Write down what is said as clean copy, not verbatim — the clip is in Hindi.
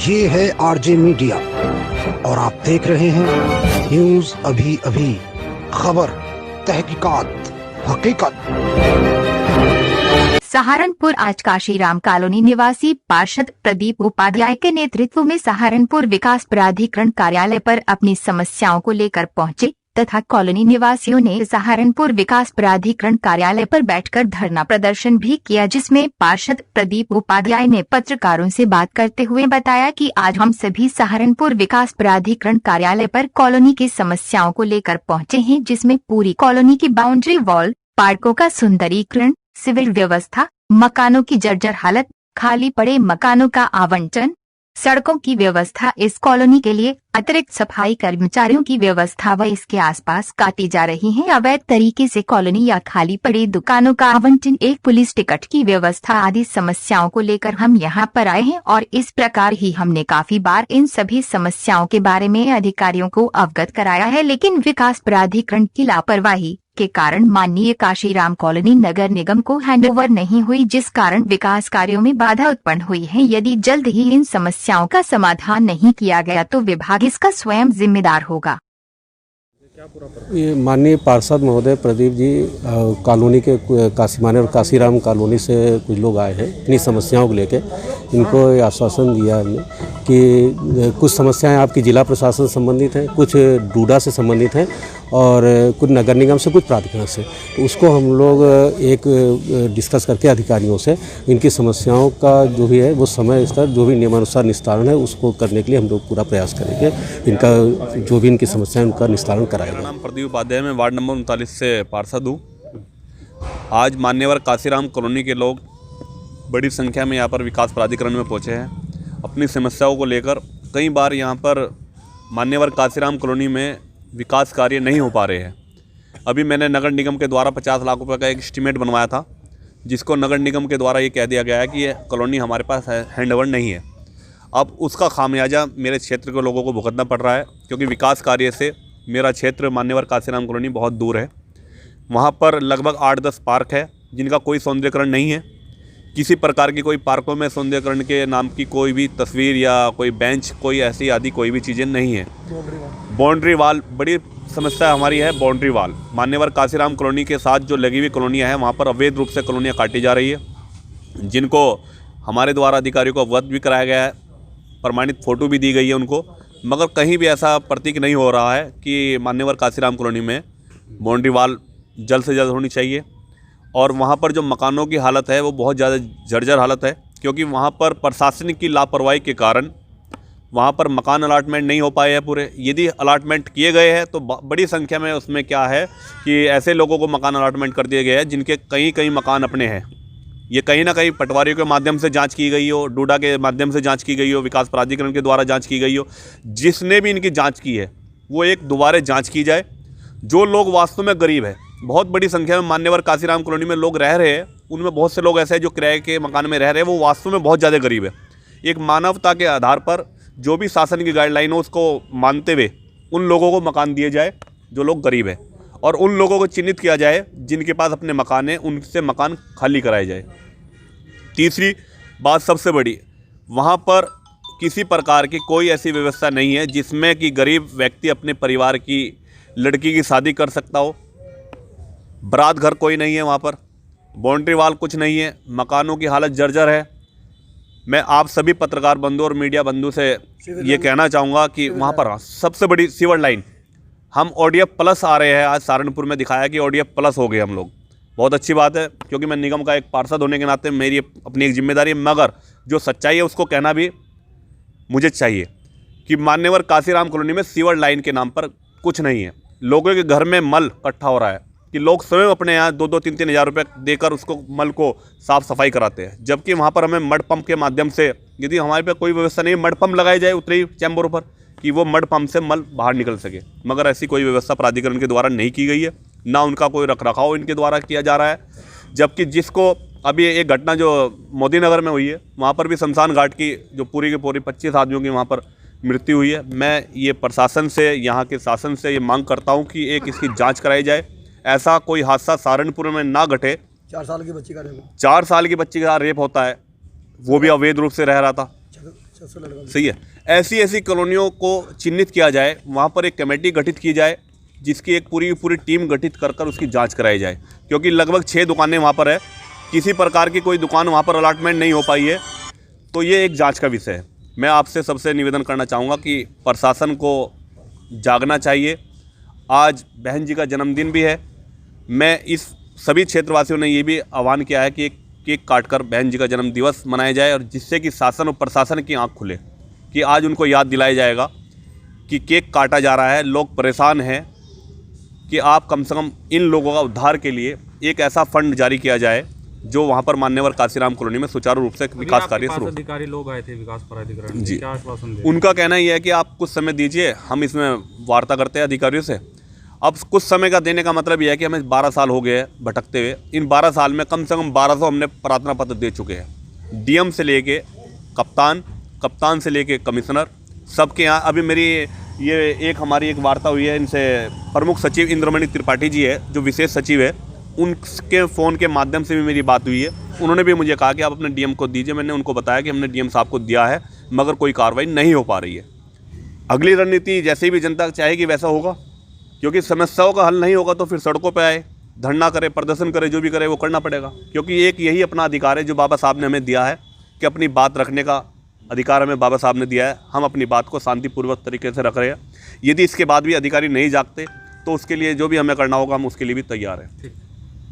ये है आरजे मीडिया और आप देख रहे हैं न्यूज अभी अभी, खबर, तहकीकात, हकीकत। सहारनपुर आज काशीराम कॉलोनी निवासी पार्षद प्रदीप उपाध्याय के नेतृत्व में सहारनपुर विकास प्राधिकरण कार्यालय पर अपनी समस्याओं को लेकर पहुंचे तथा कॉलोनी निवासियों ने सहारनपुर विकास प्राधिकरण कार्यालय पर बैठकर धरना प्रदर्शन भी किया, जिसमें पार्षद प्रदीप उपाध्याय ने पत्रकारों से बात करते हुए बताया कि आज हम सभी सहारनपुर विकास प्राधिकरण कार्यालय पर कॉलोनी की समस्याओं को लेकर पहुंचे हैं, जिसमें पूरी कॉलोनी की बाउंड्री वॉल, पार्कों का सुंदरीकरण, सिविल व्यवस्था, मकानों की जर्जर हालत, खाली पड़े मकानों का आवंटन, सड़कों की व्यवस्था, इस कॉलोनी के लिए अतिरिक्त सफाई कर्मचारियों की व्यवस्था व इसके आसपास काटी जा रही है अवैध तरीके से कॉलोनी या खाली पड़ी दुकानों का आवंटन, एक पुलिस टिकट की व्यवस्था आदि समस्याओं को लेकर हम यहां पर आए हैं और इस प्रकार ही हमने काफी बार इन सभी समस्याओं के बारे में अधिकारियों को अवगत कराया है, लेकिन विकास प्राधिकरण की लापरवाही के कारण माननीय काशीराम कॉलोनी नगर निगम को हैंडओवर नहीं हुई, जिस कारण विकास कार्यों में बाधा उत्पन्न हुई है। यदि जल्द ही इन समस्याओं का समाधान नहीं किया गया तो विभाग इसका स्वयं जिम्मेदार होगा। ये माननीय पार्षद महोदय प्रदीप जी कॉलोनी के काशीमाने और काशीराम कॉलोनी से कुछ लोग आए हैं अपनी समस्याओं को लेके। इनको आश्वासन दिया हमने कि कुछ समस्याएं आपकी जिला प्रशासन से संबंधित हैं, कुछ डूडा से संबंधित हैं और कुछ नगर निगम से, कुछ प्राधिकरण से। तो उसको हम लोग एक डिस्कस करके अधिकारियों से इनकी समस्याओं का जो भी है वो समय स्तर जो भी नियमानुसार निस्तारण है उसको करने के लिए हम लोग पूरा प्रयास करेंगे। इनका जो भी इनकी समस्या है उनका निस्तारण कराएंगे। मेरा नाम प्रदीप उपाध्याय, मैं वार्ड नंबर 39 से पार्षद हूँ। आज मान्यवर काशीराम कॉलोनी के लोग बड़ी संख्या में यहाँ पर विकास प्राधिकरण में पहुँचे हैं अपनी समस्याओं को लेकर। कई बार यहाँ पर मान्यवर काशीराम कॉलोनी में विकास कार्य नहीं हो पा रहे हैं। अभी मैंने नगर निगम के द्वारा 50 लाख रुपए का एक एस्टीमेट बनवाया था, जिसको नगर निगम के द्वारा ये कह दिया गया है कि ये कॉलोनी हमारे पास हैंडओवर नहीं है। अब उसका खामियाजा मेरे क्षेत्र के लोगों को भुगतना पड़ रहा है, क्योंकि विकास कार्य से मेरा क्षेत्र मान्यवर काशीराम कॉलोनी बहुत दूर है। वहाँ पर लगभग 8-10 पार्क है जिनका कोई सौंदर्यकरण नहीं है। किसी प्रकार की कोई पार्कों में सौंदर्यकरण के नाम की कोई भी तस्वीर या कोई बेंच, कोई ऐसी आदि कोई भी चीज़ें नहीं है। बाउंड्री वाल बड़ी समस्या हमारी है। बाउंड्री वाल मान्यवर काशीराम कॉलोनी के साथ जो लगी हुई कॉलोनियाँ हैं वहाँ पर अवैध रूप से कॉलोनियाँ काटी जा रही है, जिनको हमारे द्वारा अधिकारियों को अवगत भी कराया गया है, प्रमाणित फ़ोटो भी दी गई है उनको, मगर कहीं भी ऐसा प्रतीक नहीं हो रहा है कि मान्यवर काशीराम कॉलोनी में बाउंड्री वाल जल्द से जल्द होनी चाहिए। और वहाँ पर जो मकानों की हालत है वो बहुत ज़्यादा जर्जर हालत है, क्योंकि वहाँ पर प्रशासनिक की लापरवाही के कारण वहाँ पर मकान अलाटमेंट नहीं हो पाए हैं पूरे। यदि अलाटमेंट किए गए हैं तो बड़ी संख्या में उसमें क्या है कि ऐसे लोगों को मकान अलाटमेंट कर दिए गए हैं जिनके कई मकान अपने हैं। ये कहीं ना कहीं पटवारियों के माध्यम से जांच की गई हो, डूडा के माध्यम से जांच की गई हो, विकास प्राधिकरण के द्वारा जांच की गई हो। जिसने भी इनकी जांच की है वो एक दोबारा जांच की जाए। जो लोग वास्तव में गरीब है, बहुत बड़ी संख्या में मान्यवर काशीराम कॉलोनी में लोग रह रहे हैं, उनमें बहुत से लोग ऐसे हैं जो किराए के मकान में रह रहे हैं, वो वास्तव में बहुत ज़्यादा गरीब है। एक मानवता के आधार पर जो भी शासन की गाइडलाइन हो उसको मानते हुए उन लोगों को मकान दिए जाए जो लोग गरीब है, और उन लोगों को चिन्हित किया जाए जिनके पास अपने मकान हैं, उनसे मकान खाली कराए जाए। तीसरी बात सबसे बड़ी, वहाँ पर किसी प्रकार की कोई ऐसी व्यवस्था नहीं है जिसमें कि गरीब व्यक्ति अपने परिवार की लड़की की शादी कर सकता हो। बारात घर कोई नहीं है वहाँ पर, बाउंड्री वाल कुछ नहीं है, मकानों की हालत जर्जर है। मैं आप सभी पत्रकार बंधु और मीडिया बंधु से ये कहना चाहूँगा कि वहाँ पर सबसे बड़ी सीवर लाइन, हम ODF प्लस आ रहे हैं। आज सहारनपुर में दिखाया कि ODF प्लस हो गए हम लोग, बहुत अच्छी बात है, क्योंकि मैं निगम का एक पार्षद होने के नाते मेरी अपनी एक जिम्मेदारी है। मगर जो सच्चाई है उसको कहना भी मुझे चाहिए कि मान्यवर काशीराम कॉलोनी में सीवर लाइन के नाम पर कुछ नहीं है। लोगों के घर में मल इकट्ठा हो रहा है कि लोग स्वयं अपने यहाँ 2-3 हज़ार रुपये देकर उसको मल को साफ़ सफाई कराते हैं, जबकि वहाँ पर हमें मड पंप के माध्यम से, यदि हमारे पे कोई व्यवस्था नहीं, मड पंप लगाए जाए उतरे चैम्बरों पर कि वो मड पंप से मल बाहर निकल सके, मगर ऐसी कोई व्यवस्था प्राधिकरण के द्वारा नहीं की गई है, ना उनका कोई रखरखाव इनके द्वारा किया जा रहा है। जबकि जिसको अभी एक घटना जो मोदी नगर में हुई है, वहाँ पर भी शमशान घाट की जो पूरी की पूरी 25 आदमियों की वहाँ पर मृत्यु हुई है। मैं ये प्रशासन से, यहाँ के शासन से ये मांग करता हूँ कि एक इसकी जांच कराई जाए, ऐसा कोई हादसा सहारनपुर में ना घटे। 4 साल की बच्ची का रेप, 4 साल की बच्ची का रेप होता है, वो भी अवैध रूप से रह रहा था। सही है। ऐसी ऐसी कॉलोनियों को चिन्हित किया जाए, वहाँ पर एक कमेटी गठित की जाए जिसकी एक पूरी टीम गठित कर उसकी जांच कराई जाए, क्योंकि लगभग 6 दुकानें वहाँ पर है, किसी प्रकार की कोई दुकान वहाँ पर अलॉटमेंट नहीं हो पाई है। तो ये एक जांच का विषय है। मैं आपसे सबसे निवेदन करना चाहूँगा कि प्रशासन को जागना चाहिए। आज बहन जी का जन्मदिन भी है। मैं इस सभी क्षेत्रवासियों ने ये भी आह्वान किया है कि एक केक काटकर बहन जी का जन्म दिवस मनाया जाए, और जिससे कि शासन और प्रशासन की आंख खुले कि आज उनको याद दिलाया जाएगा कि केक काटा जा रहा है, लोग परेशान हैं, कि आप कम से कम इन लोगों का उद्धार के लिए एक ऐसा फंड जारी किया जाए जो वहाँ पर मान्यवर काशीराम कॉलोनी में सुचारू रूप से विकास कार्य शुरू। अधिकारी लोग आए थे विकास प्राधिकरण जी, क्या आश्वासन दिया? उनका कहना यह है कि आप कुछ समय दीजिए, हम इसमें वार्ता करते हैं अधिकारियों से। अब कुछ समय का देने का मतलब यह है कि हमें 12 साल हो गए हैं भटकते हुए। इन 12 साल में कम से कम 1200 हमने प्रार्थना पत्र दे चुके हैं, डीएम से लेके कप्तान से लेके कमिश्नर, सबके यहाँ। अभी मेरी ये हमारी एक वार्ता हुई है इनसे, प्रमुख सचिव इंद्रमणि त्रिपाठी जी है जो विशेष सचिव है, उनके फ़ोन के माध्यम से भी मेरी बात हुई है। उन्होंने भी मुझे कहा कि आप अपने डीएम को दीजिए। मैंने उनको बताया कि हमने डीएम साहब को दिया है, मगर कोई कार्रवाई नहीं हो पा रही है। अगली रणनीति जैसे भी जनता चाहेगी वैसा होगा, क्योंकि समस्याओं का हल नहीं होगा तो फिर सड़कों पर आए, धरना करे, प्रदर्शन करे, जो भी करे वो करना पड़ेगा, क्योंकि एक यही अपना अधिकार है जो बाबा साहब ने हमें दिया है कि अपनी बात रखने का अधिकार हमें बाबा साहब ने दिया है। हम अपनी बात को शांतिपूर्वक तरीके से रख रहे हैं। यदि इसके बाद भी अधिकारी नहीं जागते तो उसके लिए जो भी हमें करना होगा हम उसके लिए भी तैयार हैं।